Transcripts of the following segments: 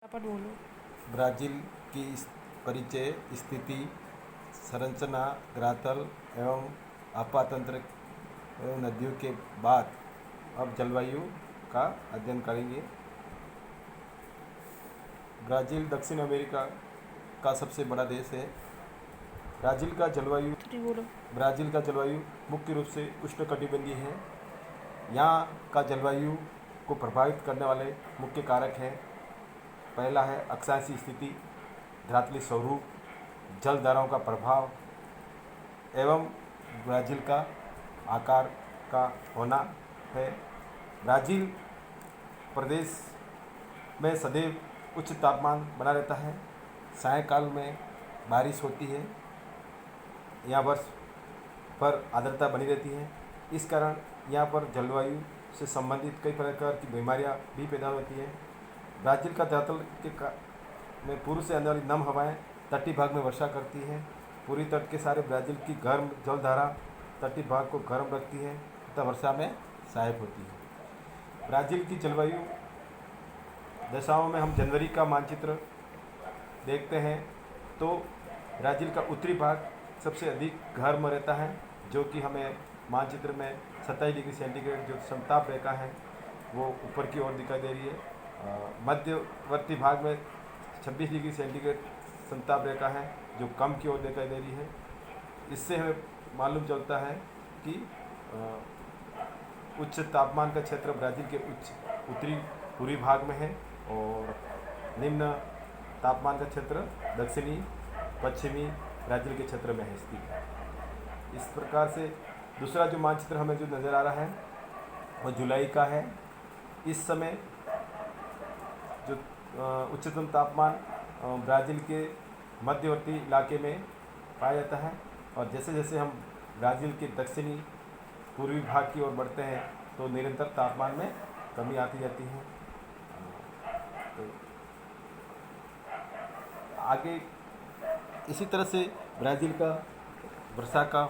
अपन बोलो। ब्राज़ील की परिचय, स्थिति, संरचना, धरातल एवं अपातंत्र एवं नदियों के बाद अब जलवायु का अध्ययन करेंगे। ब्राज़ील दक्षिण अमेरिका का सबसे बड़ा देश है। ब्राज़ील का जलवायु बोलो। ब्राज़ील का जलवायु मुख्य रूप से उष्णकटिबंधीय है। यहाँ का जलवायु को प्रभावित करने वाले मुख्य कारक हैं। पहला है अक्षांशीय स्थिति, धरातलीय स्वरूप, जल धाराओं का प्रभाव एवं ब्राज़ील का आकार का होना है। ब्राज़ील प्रदेश में सदैव उच्च तापमान बना रहता है। सायंकाल में बारिश होती है। यहाँ वर्ष पर आर्द्रता बनी रहती है। इस कारण यहाँ पर जलवायु से संबंधित कई प्रकार की बीमारियाँ भी पैदा होती हैं। ब्राज़ील का धरातल में पूर्व से आने वाली नम हवाएं तटीय भाग में वर्षा करती हैं। पूरी तट के सारे ब्राज़ील की गर्म जलधारा तटीय भाग को गर्म रखती है तथा वर्षा में सहायक होती है। ब्राज़ील की जलवायु दशाओं में हम जनवरी का मानचित्र देखते हैं तो ब्राज़ील का उत्तरी भाग सबसे अधिक गर्म रहता है, जो कि हमें मानचित्र में 27 डिग्री सेंटीग्रेड जो समताप रेखा है वो ऊपर की ओर दिखाई दे रही है। मध्यवर्ती भाग में 26 डिग्री सेंटीग्रेड समताप रेखा है जो कम की ओर दिखाई दे रही है। इससे हमें मालूम चलता है कि उच्च तापमान का क्षेत्र ब्राज़ील के उत्तरी पूर्वी भाग में है और निम्न तापमान का क्षेत्र दक्षिणी पश्चिमी ब्राज़ील के क्षेत्र में है स्थित है। इस प्रकार से दूसरा जो मानचित्र हमें जो नज़र आ रहा है वो जुलाई का है। इस समय जो उच्चतम तापमान ब्राज़ील के मध्यवर्ती इलाके में पाया जाता है और जैसे जैसे हम ब्राज़ील के दक्षिणी पूर्वी भाग की ओर बढ़ते हैं तो निरंतर तापमान में कमी आती जाती है। तो आगे इसी तरह से ब्राज़ील का वर्षा का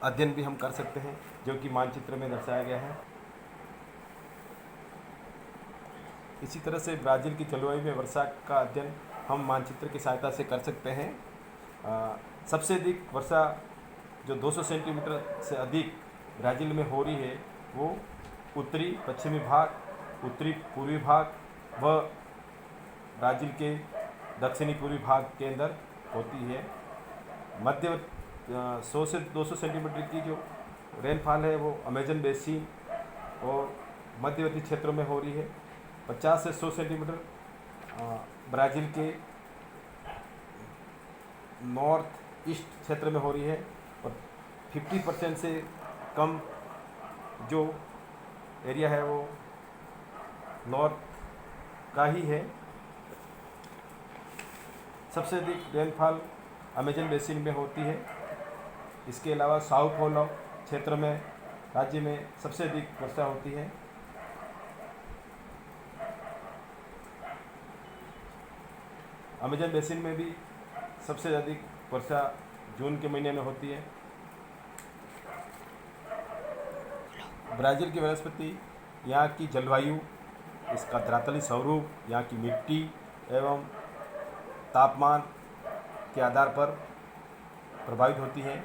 अध्ययन भी हम कर सकते हैं, जो कि मानचित्र में दर्शाया गया है। इसी तरह से ब्राज़ील की जलवायु में वर्षा का अध्ययन हम मानचित्र की सहायता से कर सकते हैं। सबसे अधिक वर्षा जो 200 सेंटीमीटर से अधिक ब्राज़ील में हो रही है वो उत्तरी पश्चिमी भाग, उत्तरी पूर्वी भाग व ब्राज़ील के दक्षिणी पूर्वी भाग के अंदर होती है। मध्य 100 से 200 सेंटीमीटर की जो रेनफॉल है वो अमेजन बेसिन और मध्यवर्ती क्षेत्रों में हो रही है। 50 से 100 सेंटीमीटर ब्राज़ील के नॉर्थ ईस्ट क्षेत्र में हो रही है और 50% से कम जो एरिया है वो नॉर्थ का ही है। सबसे अधिक रेनफॉल अमेजन बेसिन में होती है। इसके अलावा साओ paulo क्षेत्र में राज्य में सबसे अधिक वर्षा होती है। अमेजन बेसिन में भी सबसे अधिक वर्षा जून के महीने में होती है। ब्राज़ील की वनस्पति, यहाँ की जलवायु, इसका धरातलीय स्वरूप, यहाँ की मिट्टी एवं तापमान के आधार पर प्रभावित होती है।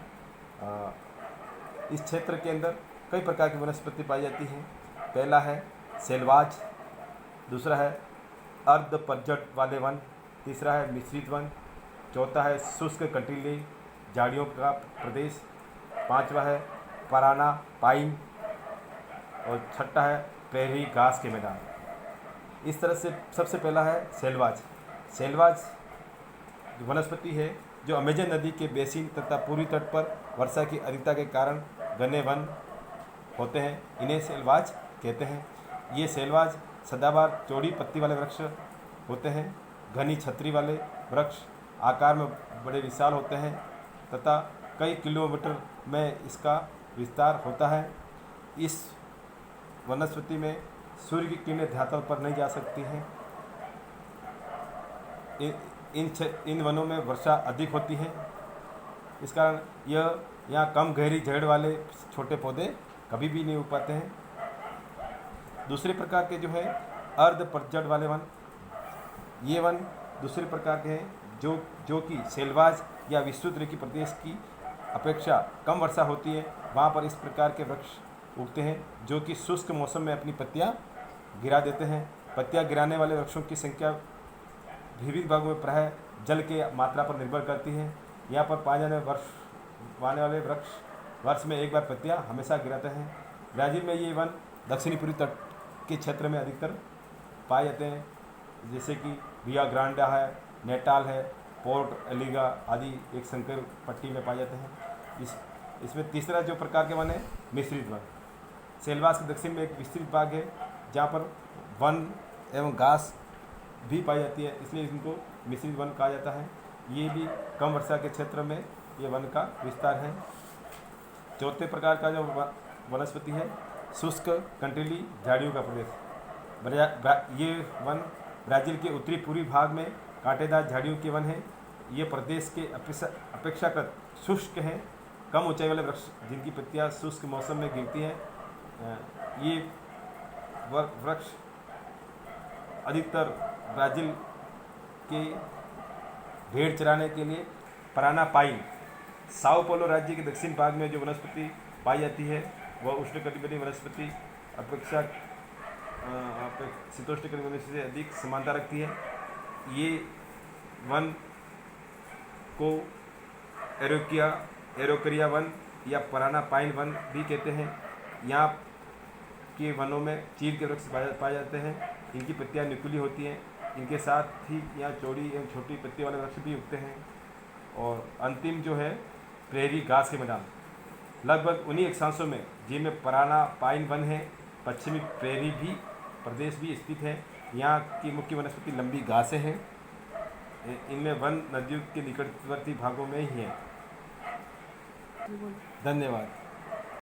इस क्षेत्र के अंदर कई प्रकार की वनस्पति पाई जाती हैं। पहला है सेल्वाज, दूसरा है अर्ध पतझड़ वाले वन, तीसरा है मिश्रित वन, चौथा है शुष्क कंटीले झाड़ियों का प्रदेश, पांचवा है पराना पाइन और छठा है प्रेरी घास के मैदान। इस तरह से सबसे पहला है सेल्वाज। सेल्वाज जो वनस्पति है जो अमेजन नदी के बेसिन तथा पूर्वी तट पर वर्षा की अधिकता के कारण घने वन होते हैं, इन्हें सेल्वाज कहते हैं। ये सेल्वाज सदाबहार चौड़ी पत्ती वाले वृक्ष होते हैं। घनी छतरी वाले वृक्ष आकार में बड़े विशाल होते हैं तथा कई किलोमीटर में इसका विस्तार होता है। इस वनस्पति में सूर्य की किरणें धरातल पर नहीं जा सकती हैं। इन वनों में वर्षा अधिक होती है। इस कारण यह यहाँ कम गहरी जड़ वाले छोटे पौधे कभी भी नहीं उग पाते हैं। दूसरे प्रकार के जो है अर्ध पतझड़ वाले वन, ये वन दूसरे प्रकार के हैं जो कि सेलवाज या विस्तृत रेखी प्रदेश की अपेक्षा कम वर्षा होती है, वहाँ पर इस प्रकार के वृक्ष उगते हैं जो कि शुष्क मौसम में अपनी पत्तियाँ गिरा देते हैं। पत्तियाँ गिराने वाले वृक्षों की संख्या विविध भागों में प्रायः जल के मात्रा पर निर्भर करती है। यहाँ पर पाए जाने वाले वृक्ष वर्ष में एक बार पत्तियाँ हमेशा गिराते हैं। ब्राज़ील में ये वन दक्षिणी पूर्वी तट के क्षेत्र में अधिकतर पाए जाते हैं, जैसे कि रिया ग्रांडा है, नेटाल है, पोर्ट एलिगा आदि एक संकर पट्टी में पाए जाते हैं। इसमें तीसरा जो प्रकार के वन है मिश्रित वन। सेलवास के दक्षिण में एक विस्तृत भाग है जहाँ पर वन एवं घास भी पाई जाती है, इसलिए इनको मिश्रित वन कहा जाता है। ये भी कम वर्षा के क्षेत्र में ये वन का विस्तार है। चौथे प्रकार का जो वनस्पति है शुष्क कंटीली झाड़ियों का प्रदेश। ये वन ब्राज़ील के उत्तरी पूर्वी भाग में कांटेदार झाड़ियों के वन है। ये प्रदेश के अपेक्षाकृत शुष्क हैं। कम ऊंचाई वाले वृक्ष जिनकी पत्तियां शुष्क मौसम में गिरती हैं। ये वृक्ष अधिकतर ब्राज़ील के भेड़ चराने के लिए पराना पाइन, साओ पोलो राज्य के दक्षिण भाग में जो वनस्पति पाई जाती है वह उष्णकटिबंधीय वनस्पति शीतोष्णकटिबंधीय से अधिक समानता रखती है। ये वन को एरोकरिया वन या पराना पाइन वन भी कहते हैं। यहाँ के वनों में चीड़ के वृक्ष पाए जाते हैं। इनकी पत्तियाँ नुकीली होती हैं। इनके साथ ही यहाँ चौड़ी एवं छोटी पत्ती वाले वृक्ष भी उगते हैं। और अंतिम जो है प्रेरी घास के मैदान, लगभग उन्हीं अक्षांशों में जिनमें पराना पाइन वन है, पश्चिमी प्रेरी भी प्रदेश भी स्थित है। यहाँ की मुख्य वनस्पति लंबी घासें हैं। इनमें वन नदियों के निकटवर्ती भागों में ही हैं। धन्यवाद।